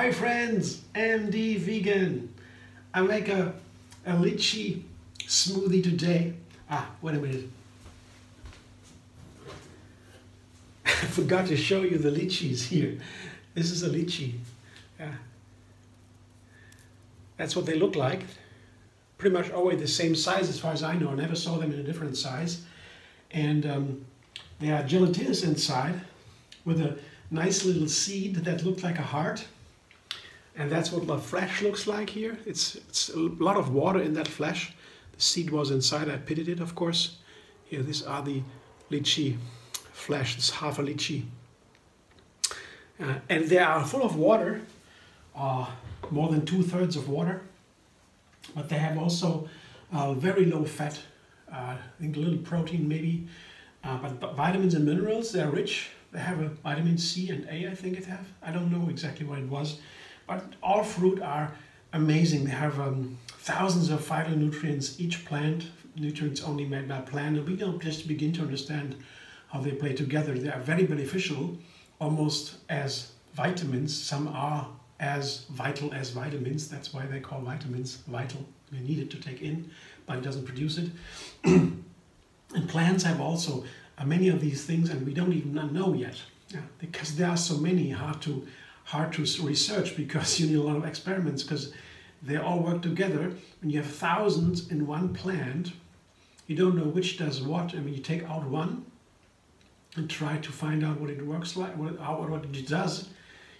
Hi friends, MD Vegan. I make a lychee smoothie today. Wait a minute. I forgot to show you the lychees here. This is a lychee. That's what they look like. Pretty much always the same size as far as I know. I never saw them in a different size. And they are gelatinous inside with a nice little seed that looked like a heart. And that's what the flesh looks like here. It's a lot of water in that flesh. The seed was inside. I pitted it, of course. Here, these are the lychee flesh. This is half a lychee. And they are full of water, more than 2/3 of water. But they have also very low fat, I think a little protein maybe. But vitamins and minerals, they're rich. They have a vitamin C and A, I think it have. I don't know exactly what it was. But all fruit are amazing. They have thousands of phytonutrients. Each plant, nutrients only made by plant. And we don't just begin to understand how they play together. They are very beneficial, almost as vitamins. Some are as vital as vitamins. That's why they call vitamins vital. We need it to take in, but it doesn't produce it. And plants have also many of these things, and we don't even know yet. Because there are so many, hard to research, because you need a lot of experiments, because they all work together. When you have thousands in one plant, you don't know which does what. I mean, you take out one and try to find out what it works like, what it does.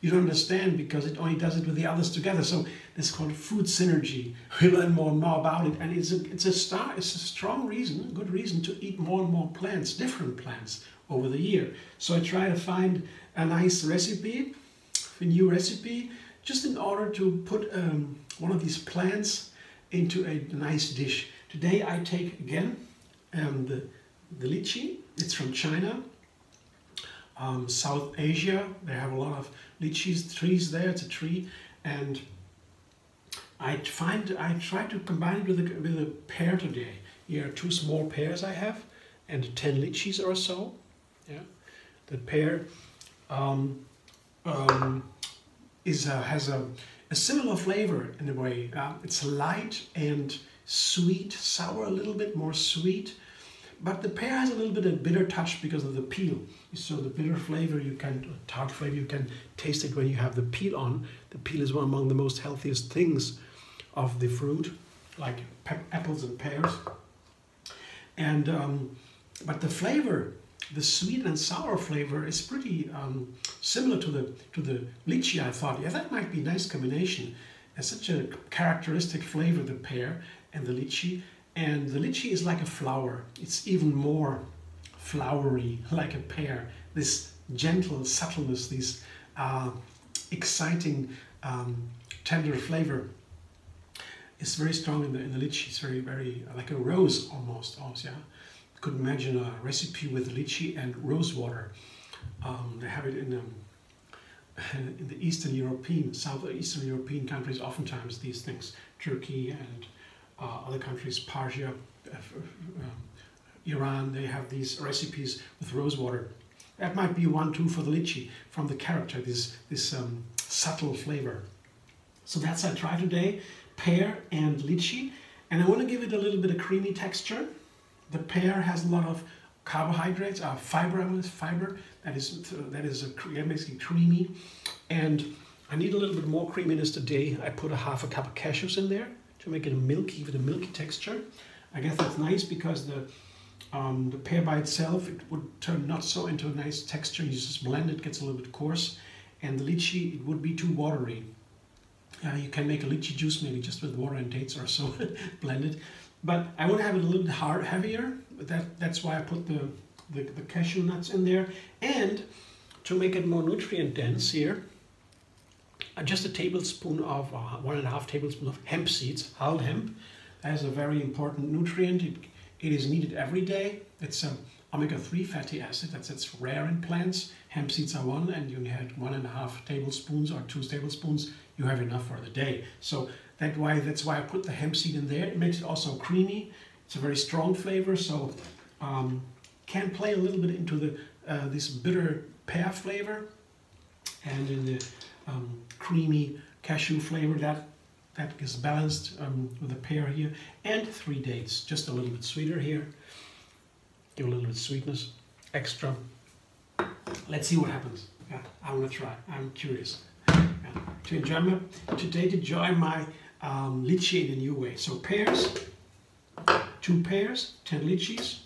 You don't understand because it only does it with the others together. So this is called food synergy. We learn more and more about it, and it's a strong reason, good reason to eat more and more plants, different plants over the year. So I try to find a nice recipe, a new recipe, just in order to put one of these plants into a nice dish. Today I take again the lychee. It's from China. South Asia, they have a lot of lychees trees there. It's a tree, and I try to combine it with a pear today. Here are 2 small pears I have, and 10 lychees or so. Yeah, the pear has a similar flavor in a way. It's light and sweet, sour, a little bit more sweet. But the pear has a little bit of bitter touch because of the peel. So the bitter flavor, tart flavor, you can taste it when you have the peel on. The peel is one among the most healthiest things of the fruit, like apples and pears. And but the flavor, the sweet and sour flavor, is pretty similar to the lychee. I thought, yeah, that might be a nice combination. It's such a characteristic flavor, the pear and the lychee. And the lychee is like a flower. It's even more flowery, like a pear. This gentle subtleness, this exciting, tender flavor is very strong in the lychee. It's very, very like a rose almost. Yeah, could imagine a recipe with lychee and rose water. They have it in the Eastern European, Southeastern European countries. Oftentimes these things, Turkey and other countries, Persia, Iran, they have these recipes with rose water. That might be one too for the lychee, from the character, this subtle flavor. So that's I try today, pear and lychee, and I want to give it a little bit of creamy texture. The pear has a lot of carbohydrates, fiber that makes it creamy, and I need a little bit more creaminess today. I put a half a cup of cashews in there to make it milky, with a milky texture. I guess that's nice because the pear by itself, it would turn not so into a nice texture. You just blend it, gets a little bit coarse. And the lychee, it would be too watery. You can make a lychee juice maybe just with water and dates or so, blended. But I want to have it a little bit heavier. That's why I put the cashew nuts in there. And to make it more nutrient dense here, just a tablespoon of 1.5 tablespoons of hemp seeds, whole hemp. That is a very important nutrient. It is needed every day. It's omega-3 fatty acid. It's rare in plants. Hemp seeds are one, and you had 1.5 tablespoons or 2 tablespoons. You have enough for the day. So that's why I put the hemp seed in there. It makes it also creamy. It's a very strong flavor, so can play a little bit into this bitter pear flavor. And in the creamy cashew flavor that is balanced with the pear here, and 3 dates, just a little bit sweeter here. Give a little bit of sweetness, extra. Let's see what happens. Yeah, I want to try. I'm curious. Yeah. Today to enjoy my lychee in a new way. So pears, 2 pears, 10 lychees,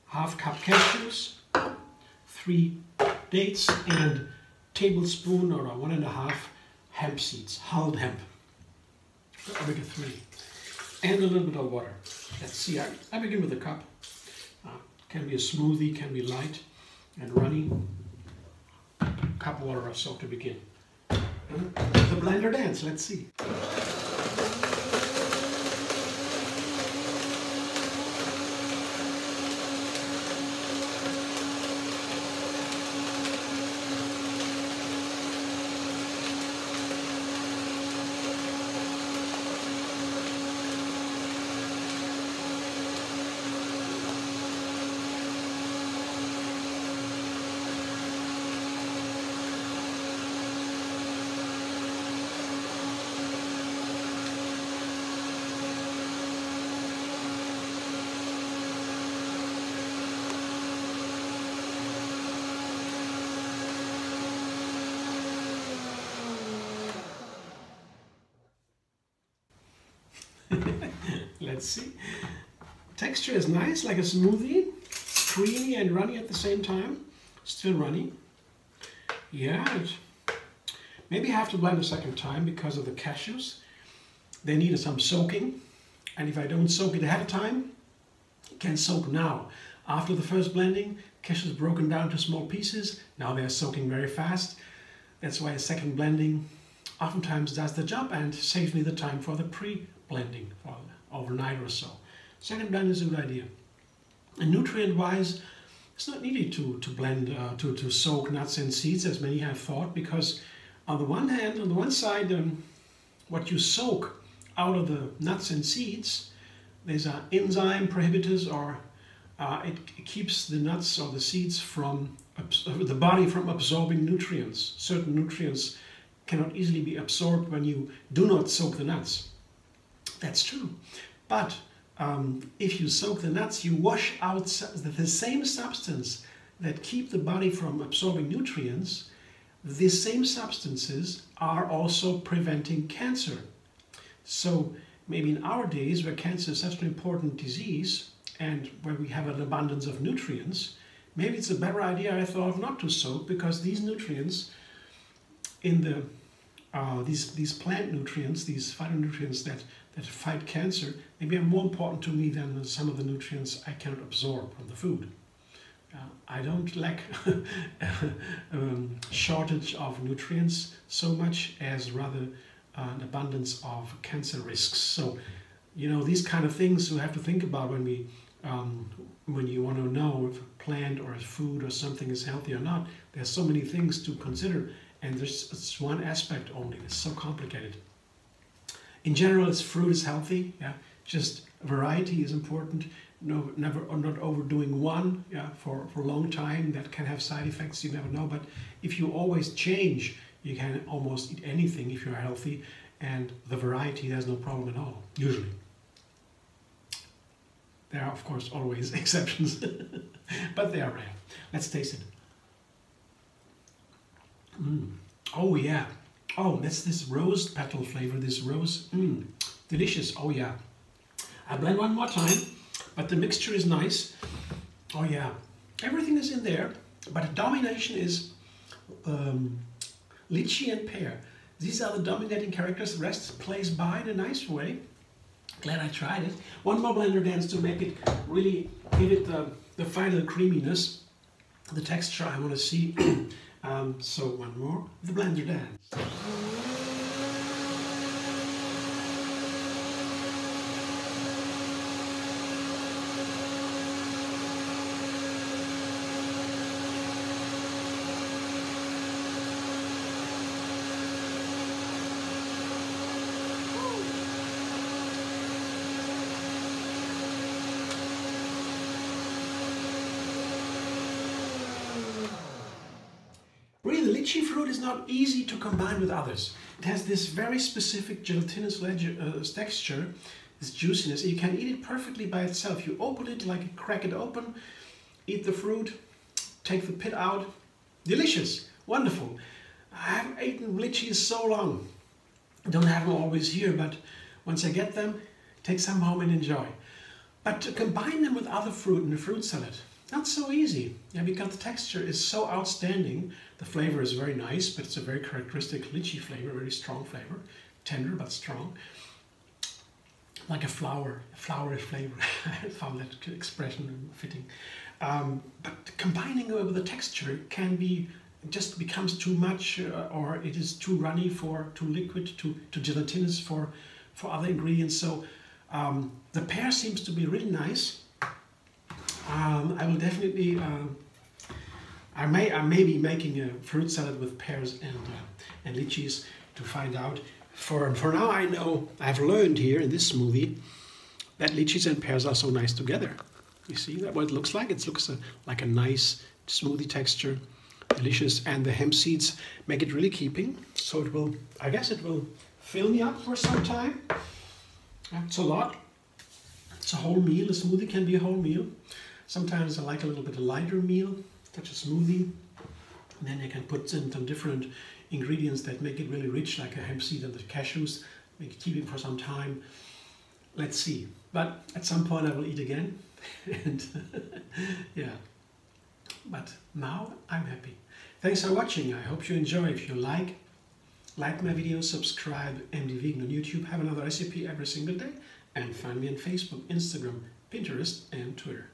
half cup cashews, 3 dates, and tablespoon or 1.5 hemp seeds, hulled hemp. Omega 3, and a little bit of water. Let's see. I begin with a cup. Can be a smoothie, can be light and runny. Cup of water or so to begin. The blender dance. Let's see. Let's see. Texture is nice, like a smoothie. Creamy and runny at the same time. Still runny. Yeah, maybe I have to blend a second time because of the cashews. They need some soaking. And if I don't soak it ahead of time, it can soak now. After the first blending, cashews broken down to small pieces. Now they're soaking very fast. That's why a second blending oftentimes does the job and saves me the time for the pre-blending for overnight or so. Second blend is a good idea. And nutrient-wise, it's not needed to blend, to soak nuts and seeds as many have thought, because on the one hand, on the one side, what you soak out of the nuts and seeds, there's an enzyme prohibitors, or it keeps the nuts or the seeds from, the body from absorbing nutrients. Certain nutrients cannot easily be absorbed when you do not soak the nuts. That's true. But if you soak the nuts, you wash out the same substance that keep the body from absorbing nutrients. These same substances are also preventing cancer. So maybe in our days, where cancer is such an important disease and where we have an abundance of nutrients, maybe it's a better idea, I thought, not to soak, because these nutrients in the these plant nutrients, these phytonutrients that fight cancer, maybe are more important to me than some of the nutrients I cannot absorb from the food. I don't lack shortage of nutrients so much as rather an abundance of cancer risks. So, you know, these kind of things we have to think about when you want to know if a plant or a food or something is healthy or not. There's so many things to consider, and it's one aspect only. It's so complicated. In general, fruit is healthy. Yeah, just variety is important. No, not overdoing one. Yeah, for a long time, that can have side effects. You never know. But if you always change, you can almost eat anything if you're healthy, and the variety, there's no problem at all. Usually, there are of course always exceptions, but they are rare. Let's taste it. Oh yeah. Oh, that's this rose petal flavor, this rose, delicious, oh yeah. I blend one more time, but the mixture is nice. Oh yeah, everything is in there, but the domination is lychee and pear. These are the dominating characters, the rest plays by in a nice way. Glad I tried it. One more blender dance to make it really, give it the final creaminess, the texture I want to see. So one more, the blender dance. Really, the lychee fruit is not easy to combine with others. It has this very specific gelatinous texture, this juiciness. You can eat it perfectly by itself. You open it, like crack it open, eat the fruit, take the pit out. Delicious, wonderful. I haven't eaten lychees so long. I don't have them always here, but once I get them, take some home and enjoy. But to combine them with other fruit in a fruit salad, not so easy. Yeah, because the texture is so outstanding. The flavor is very nice, but it's a very characteristic lychee flavor, very strong flavor, tender but strong, like a flowery flavor. I found that expression fitting. But combining it with the texture can be, just becomes too much, or it is too runny, too liquid, too gelatinous for other ingredients. So the pear seems to be really nice. I will definitely, I may be making a fruit salad with pears and lychees to find out. For now, I know, I've learned here in this smoothie that lychees and pears are so nice together. You see that what it looks like? It looks like a nice smoothie texture, delicious, and the hemp seeds make it really keeping. So it will, I guess it will fill me up for some time. It's a lot. It's a whole meal. A smoothie can be a whole meal. Sometimes I like a little bit lighter meal, such as smoothie. And then you can put in some different ingredients that make it really rich, like a hemp seed and the cashews. Make it keep it for some time. Let's see. But at some point I will eat again. And yeah. But now I'm happy. Thanks for watching. I hope you enjoy. If you like my videos, subscribe, MD Vegan on YouTube. Have another recipe every single day. And find me on Facebook, Instagram, Pinterest, and Twitter.